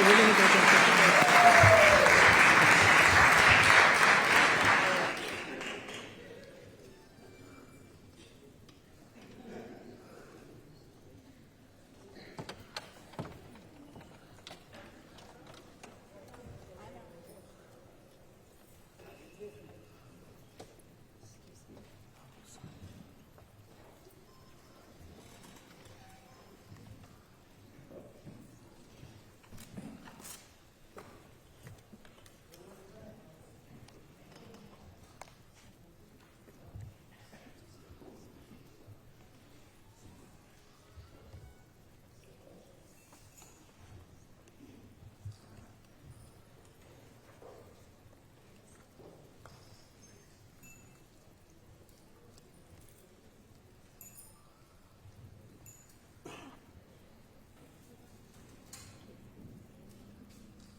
you. We're going to go back.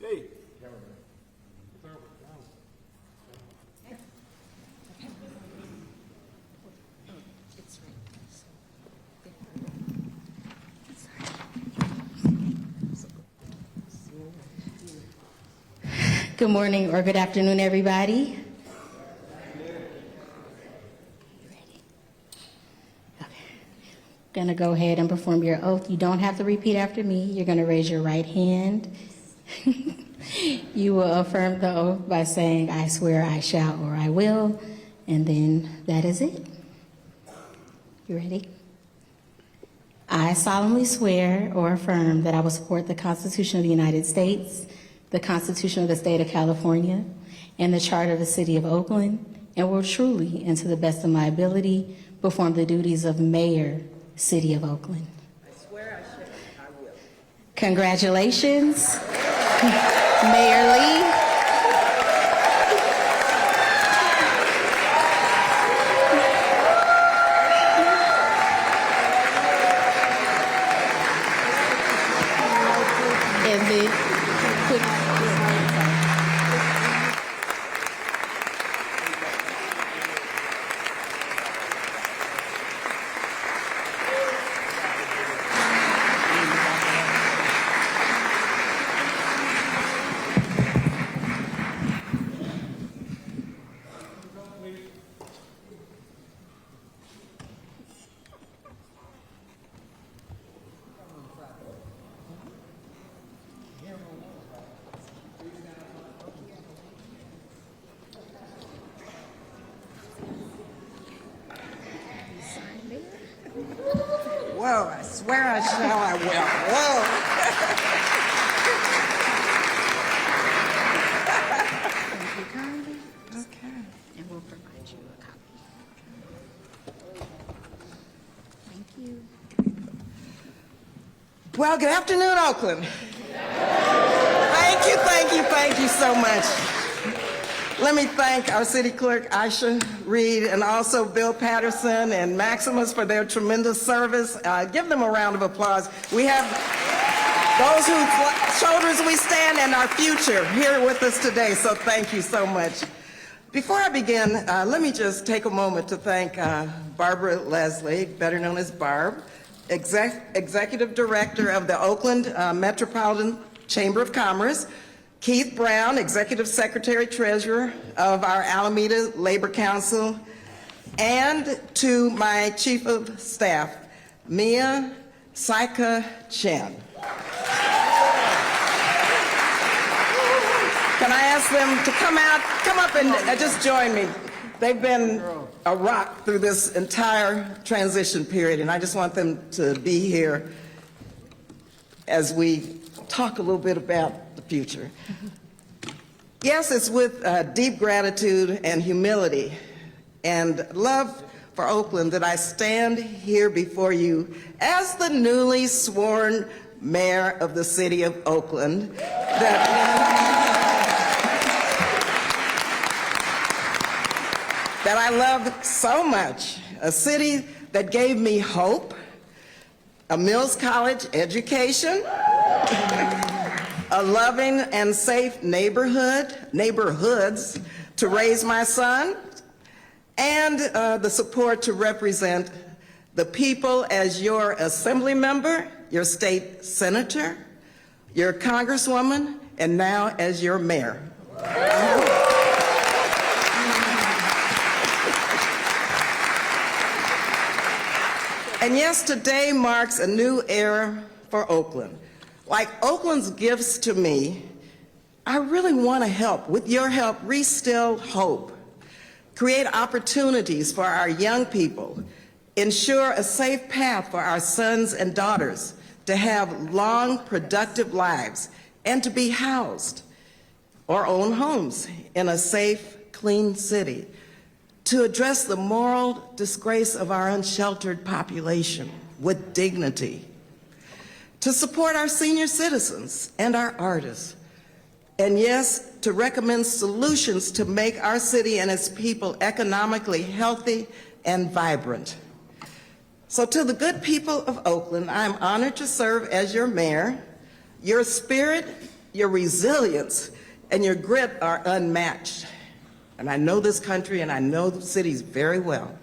Hey. Good morning or good afternoon, everybody. Okay. Gonna go ahead and perform your oath. You don't have to repeat after me. You're gonna raise your right hand. You will affirm the oath by saying, I swear, I shall, or I will, and then that is it. You ready? I solemnly swear or affirm that I will support the Constitution of the United States, the Constitution of the State of California, and the Charter of the City of Oakland, and will truly, and to the best of my ability, perform the duties of Mayor, City of Oakland. I swear I shall, I will. Congratulations, Mayor Lee. And then, Whoa, I swear I shall, I will. Whoa. thank you kindly, Okay. and we'll provide you a copy. Thank you. Well, good afternoon, Oakland. Thank you so much. Let me thank our city clerk, Aisha Reed, and also Bill Patterson and Maximus for their tremendous service. Give them a round of applause. We have those whose shoulders we stand and our future here with us today, so thank you so much. Before I begin, let me just take a moment to thank Barbara Leslie, better known as Barb, Executive Director of the Oakland Metropolitan Chamber of Commerce, Keith Brown, Executive Secretary Treasurer of our Alameda Labor Council, and to my Chief of Staff, Mia Saika Chen. Can I ask them to come up and just join me? They've been a rock through this entire transition period, and I just want them to be here as we talk a little bit about the future. Yes, it's with deep gratitude and humility and love for Oakland that I stand here before you as the newly sworn mayor of the city of Oakland that I love so much, a city that gave me hope, a Mills College education, a loving and safe neighborhoods to raise my son, and the support to represent the people as your assembly member, your state senator, your congresswoman, and now as your mayor. And yes, today marks a new era for Oakland. Like Oakland's gifts to me, I really want to help, with your help, reinstill hope, create opportunities for our young people, ensure a safe path for our sons and daughters to have long, productive lives, and to be housed or own homes in a safe, clean city, to address the moral disgrace of our unsheltered population with dignity, to support our senior citizens and our artists, and yes, to recommend solutions to make our city and its people economically healthy and vibrant. So to the good people of Oakland, I'm honored to serve as your mayor. Your spirit, your resilience, and your grit are unmatched. And I know this country and I know the cities very well.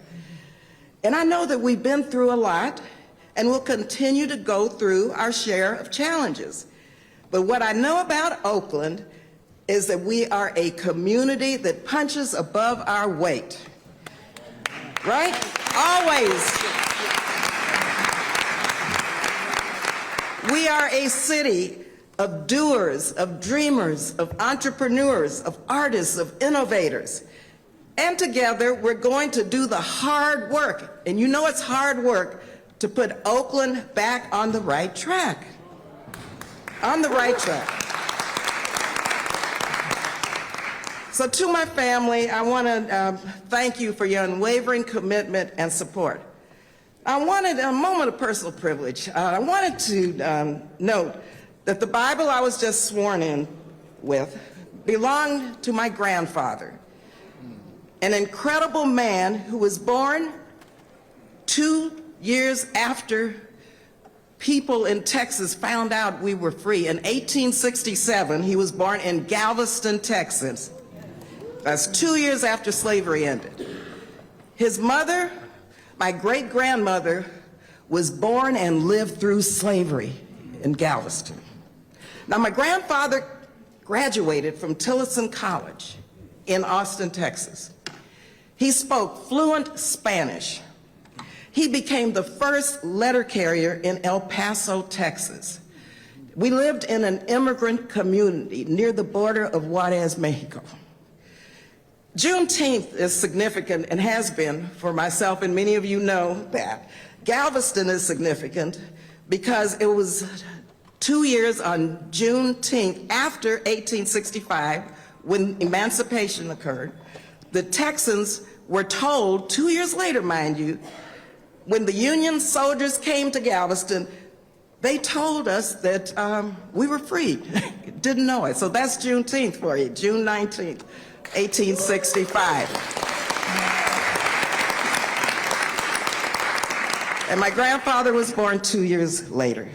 And I know that we've been through a lot and will continue to go through our share of challenges. But what I know about Oakland is that we are a community that punches above our weight. Right? Always. We are a city of doers, of dreamers, of entrepreneurs, of artists, of innovators. And together, we're going to do the hard work, and you know it's hard work, to put Oakland back on the right track. On the right track. So to my family, I want to thank you for your unwavering commitment and support. I wanted a moment of personal privilege. I wanted to note that the Bible I was just sworn in with belonged to my grandfather, an incredible man who was born 2 years after people in Texas found out we were free. In 1867, he was born in Galveston, Texas. That's 2 years after slavery ended. His mother, my great-grandmother, was born and lived through slavery in Galveston. Now, my grandfather graduated from Tillotson College in Austin, Texas. He spoke fluent Spanish. He became the first letter carrier in El Paso, Texas. We lived in an immigrant community near the border of Juarez, Mexico. Juneteenth is significant and has been for myself, and many of you know that. Galveston is significant because it was 2 years on Juneteenth after 1865, when emancipation occurred. The Texans were told 2 years later, mind you, when the Union soldiers came to Galveston, they told us that we were free. Didn't know it. So that's Juneteenth for you, June 19th, 1865. And my grandfather was born 2 years later.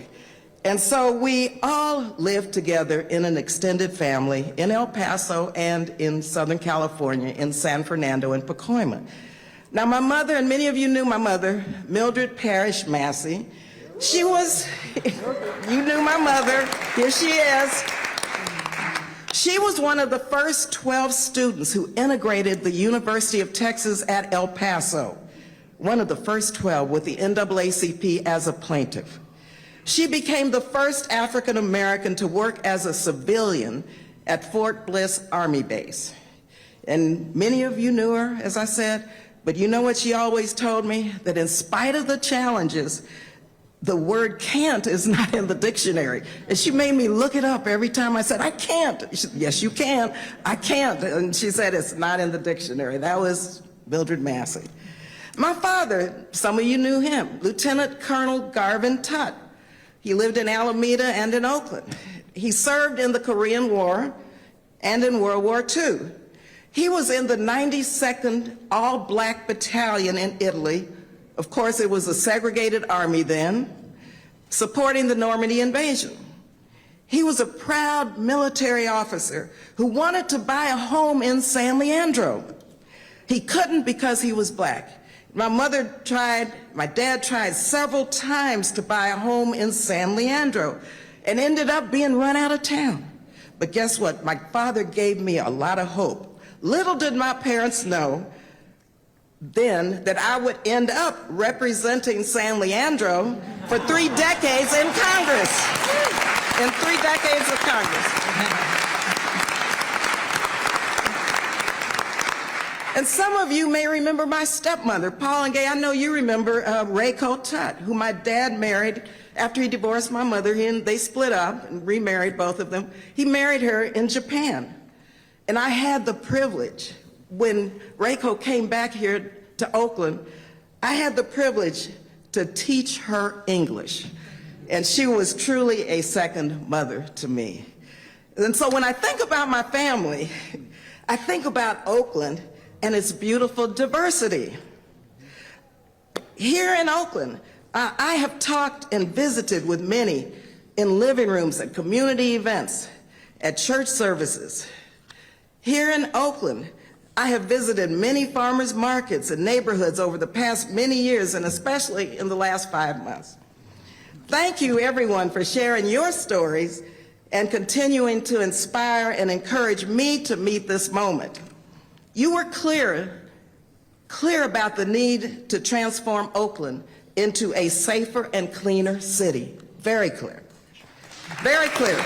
And so we all lived together in an extended family in El Paso and in Southern California, in San Fernando and Pacoima. Now my mother, and many of you knew my mother, Mildred Parrish Massey. She was, you knew my mother, here she is. She was one of the first 12 students who integrated the University of Texas at El Paso, one of the first 12 with the NAACP as a plaintiff. She became the first African American to work as a civilian at Fort Bliss Army Base. And many of you knew her, as I said, but you know what she always told me? That in spite of the challenges, the word can't is not in the dictionary. And she made me look it up every time I said, I can't. She said, yes, you can. I can't. And she said, it's not in the dictionary. That was Mildred Massey. My father, some of you knew him, Lieutenant Colonel Garvin Tutt. He lived in Alameda and in Oakland. He served in the Korean War and in World War II. He was in the 92nd All-Black Battalion in Italy. Of course, it was a segregated army then, supporting the Normandy invasion. He was a proud military officer who wanted to buy a home in San Leandro. He couldn't because he was black. My dad tried several times to buy a home in San Leandro. and ended up being run out of town. But guess what? My father gave me a lot of hope. Little did my parents know then that I would end up representing San Leandro for 3 decades in Congress. In 3 decades of Congress. And some of you may remember my stepmother, Paul and Gay. I know you remember Rayco Tutt, who my dad married after he divorced my mother. They split up and remarried, both of them. He married her in Japan. And I had the privilege, when Rayco came back here to Oakland, I had the privilege to teach her English. And she was truly a second mother to me. And so when I think about my family, I think about Oakland and its beautiful diversity. Here in Oakland, I have talked and visited with many in living rooms, at community events, at church services. Here in Oakland, I have visited many farmers markets and neighborhoods over the past many years, and especially in the last 5 months. Thank you, everyone, for sharing your stories and continuing to inspire and encourage me to meet this moment. You were clear about the need to transform Oakland into a safer and cleaner city. Very clear. Very clear.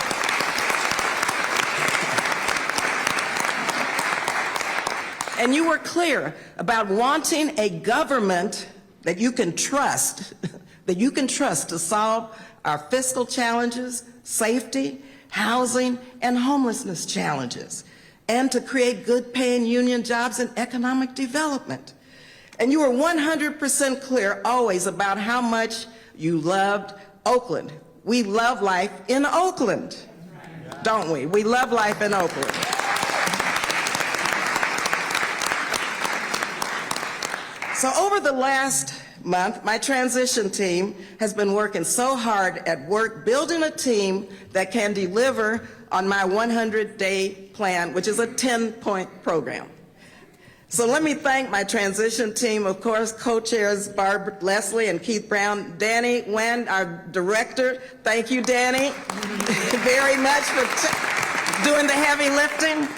And you were clear about wanting a government that you can trust, to solve our fiscal challenges, safety, housing, and homelessness challenges, and to create good paying union jobs and economic development. And you were 100% clear always about how much you loved Oakland. We love life in Oakland, don't we? We love life in Oakland. So over the last month, my transition team has been working so hard at work building a team that can deliver on my 100-day plan, which is a 10-point program. So let me thank my transition team, of course, co-chairs Barb Leslie and Keith Brown, Danny Wen, our director. Thank you, Danny, very much for doing the heavy lifting.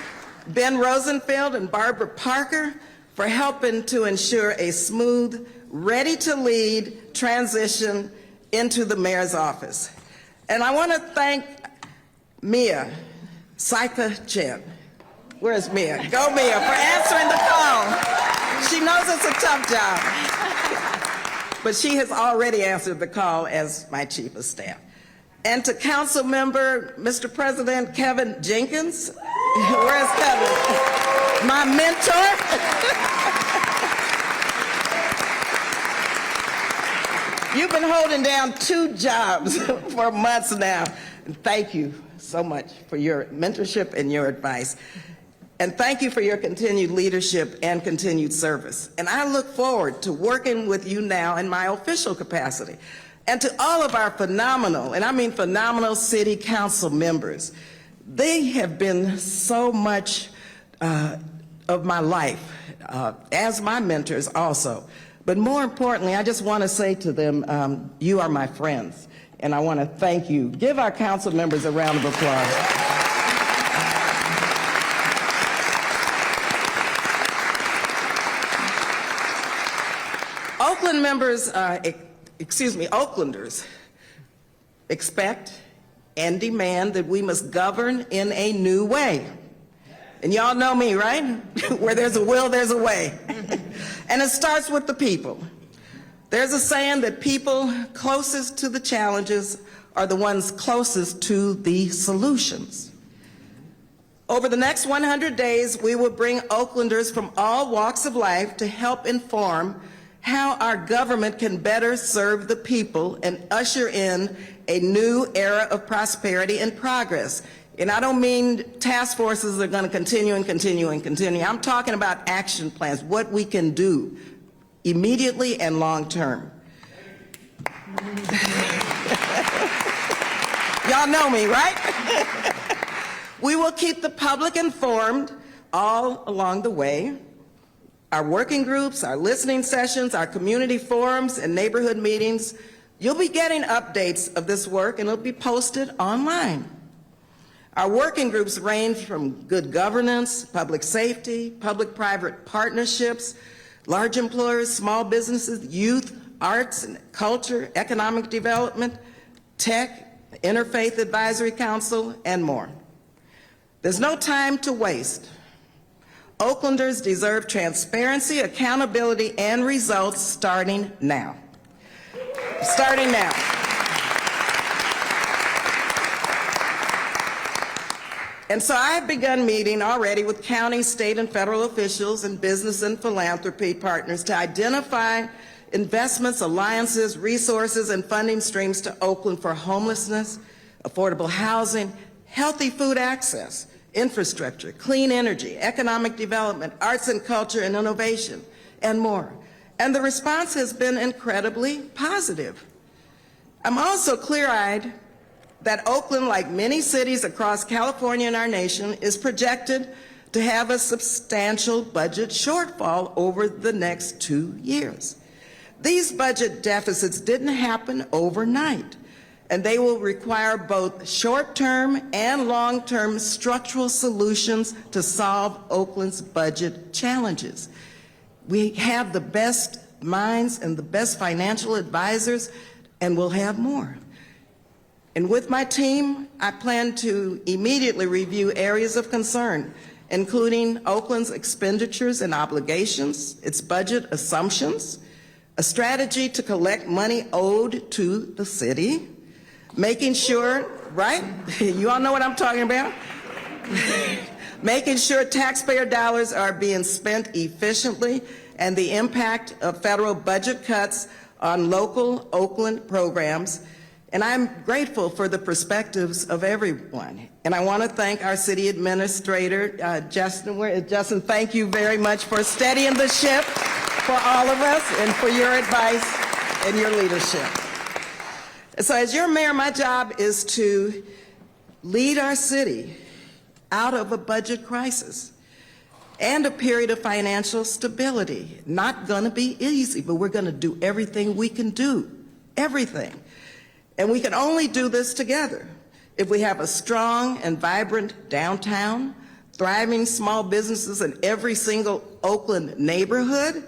Ben Rosenfeld and Barbara Parker for helping to ensure a smooth, ready-to-lead transition into the mayor's office. And I want to thank Mia Saika Chen. Where's Mia? Go Mia, for answering the phone. She knows it's a tough job. But she has already answered the call as my chief of staff. And to council member, Mr. President Kevin Jenkins. Where's Kevin? My mentor. You've been holding down 2 jobs for months now. And thank you so much for your mentorship and your advice. And thank you for your continued leadership and continued service. And I look forward to working with you now in my official capacity. And to all of our phenomenal, and I mean phenomenal, city council members. They have been so much of my life, as my mentors also. But more importantly, I just want to say to them, you are my friends. And I want to thank you. Give our council members a round of applause. Oakland members, Oaklanders expect and demand that we must govern in a new way. And y'all know me, right? Where there's a will, there's a way. And it starts with the people. There's a saying that people closest to the challenges are the ones closest to the solutions. Over the next 100 days, we will bring Oaklanders from all walks of life to help inform how our government can better serve the people and usher in a new era of prosperity and progress. And I don't mean task forces that are going to continue and continue and continue. I'm talking about action plans, what we can do immediately and long term. Y'all know me, right? We will keep the public informed all along the way. Our working groups, our listening sessions, our community forums, and neighborhood meetings You'll be getting updates of this work, and it'll be posted online. Our working groups range from good governance, public safety, public-private partnerships, large employers, small businesses, youth, arts and culture, economic development, tech, Interfaith Advisory Council, and more. There's no time to waste. Oaklanders deserve transparency, accountability, and results starting now. Starting now. And so I've begun meeting already with county, state, and federal officials and business and philanthropy partners to identify investments, alliances, resources, and funding streams to Oakland for homelessness, affordable housing, healthy food access, infrastructure, clean energy, economic development, arts and culture and innovation, and more. And the response has been incredibly positive. I'm also clear-eyed that Oakland, like many cities across California and our nation, is projected to have a substantial budget shortfall over the next 2 years. These budget deficits didn't happen overnight, and they will require both short-term and long-term structural solutions to solve Oakland's budget challenges. We have the best minds and the best financial advisors, and we'll have more. And with my team, I plan to immediately review areas of concern, including Oakland's expenditures and obligations, its budget assumptions, a strategy to collect money owed to the city, making sure, right? You all know what I'm talking about? Making sure taxpayer dollars are being spent efficiently, and the impact of federal budget cuts on local Oakland programs. And I'm grateful for the perspectives of everyone. And I want to thank our city administrator, Justin. Justin, thank you very much for steadying the ship for all of us and for your advice and your leadership. So as your mayor, my job is to lead our city out of a budget crisis and a period of financial stability. Not going to be easy, but we're going to do everything we can do, everything. And we can only do this together if we have a strong and vibrant downtown, thriving small businesses in every single Oakland neighborhood,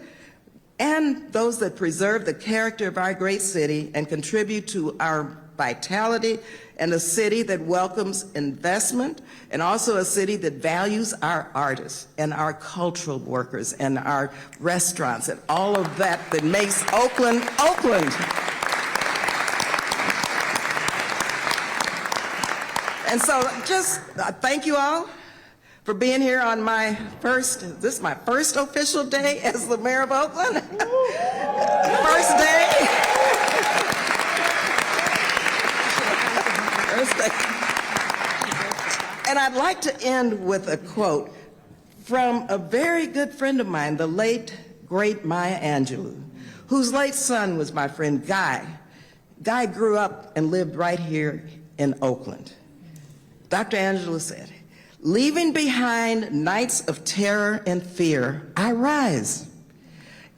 and those that preserve the character of our great city and contribute to our vitality, and a city that welcomes investment, and also a city that values our artists and our cultural workers and our restaurants and all of that that makes Oakland, Oakland. And so just thank you all for being here on my this is my first official day as the mayor of Oakland. First day. First day. And I'd like to end with a quote from a very good friend of mine, the late, great Maya Angelou, whose late son was my friend Guy. Guy grew up and lived right here in Oakland. Dr. Angelou said, "Leaving behind nights of terror and fear, I rise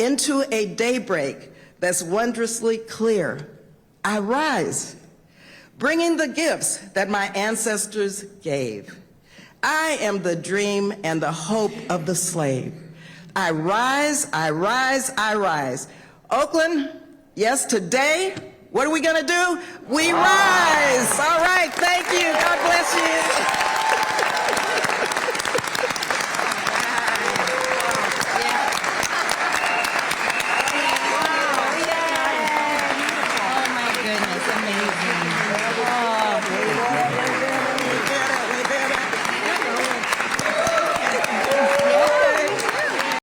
into a daybreak that's wondrously clear. I rise, bringing the gifts that my ancestors gave. I am the dream and the hope of the slave. I rise, I rise, I rise." Oakland, yes, today, what are we going to do? We rise.